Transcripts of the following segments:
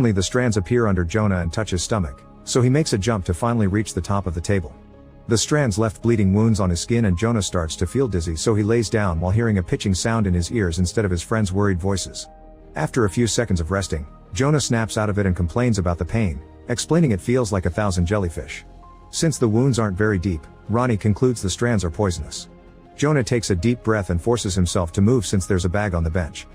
Suddenly the strands appear under Jonah and touch his stomach, so he makes a jump to finally reach the top of the table. The strands left bleeding wounds on his skin and Jonah starts to feel dizzy, so he lays down while hearing a pitching sound in his ears instead of his friends' worried voices. After a few seconds of resting, Jonah snaps out of it and complains about the pain, explaining it feels like 1,000 jellyfish. Since the wounds aren't very deep, Ronnie concludes the strands are poisonous. Jonah takes a deep breath and forces himself to move since there's a bag on the bench.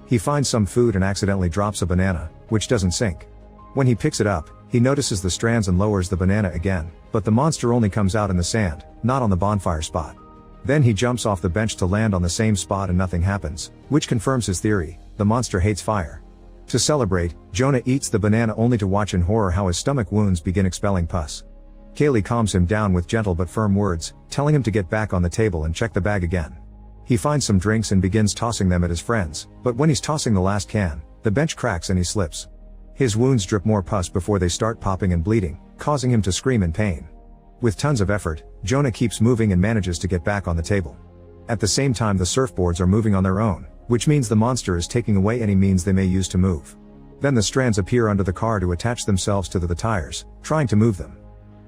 He finds some food and accidentally drops a banana, which doesn't sink. When he picks it up, he notices the strands and lowers the banana again, but the monster only comes out in the sand, not on the bonfire spot. Then he jumps off the bench to land on the same spot and nothing happens, which confirms his theory: the monster hates fire. To celebrate, Jonah eats the banana only to watch in horror how his stomach wounds begin expelling pus. Kaylee calms him down with gentle but firm words, telling him to get back on the table and check the bag again. He finds some drinks and begins tossing them at his friends, but when he's tossing the last can, the bench cracks and he slips. His wounds drip more pus before they start popping and bleeding, causing him to scream in pain. With tons of effort, Jonah keeps moving and manages to get back on the table. At the same time, the surfboards are moving on their own, which means the monster is taking away any means they may use to move. Then the strands appear under the car to attach themselves to the tires, trying to move them.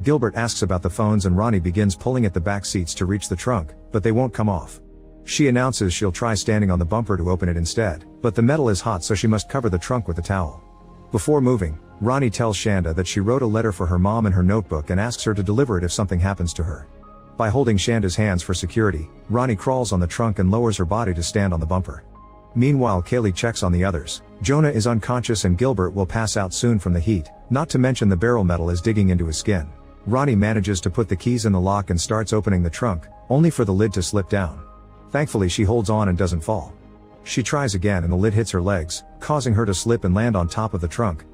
Gilbert asks about the phones and Ronnie begins pulling at the back seats to reach the trunk, but they won't come off. She announces she'll try standing on the bumper to open it instead, but the metal is hot so she must cover the trunk with a towel. Before moving, Ronnie tells Shanda that she wrote a letter for her mom in her notebook and asks her to deliver it if something happens to her. By holding Shanda's hands for security, Ronnie crawls on the trunk and lowers her body to stand on the bumper. Meanwhile, Kaylee checks on the others. Jonah is unconscious and Gilbert will pass out soon from the heat, not to mention the barrel metal is digging into his skin. Ronnie manages to put the keys in the lock and starts opening the trunk, only for the lid to slip down. Thankfully she holds on and doesn't fall. She tries again and the lid hits her legs, causing her to slip and land on top of the trunk.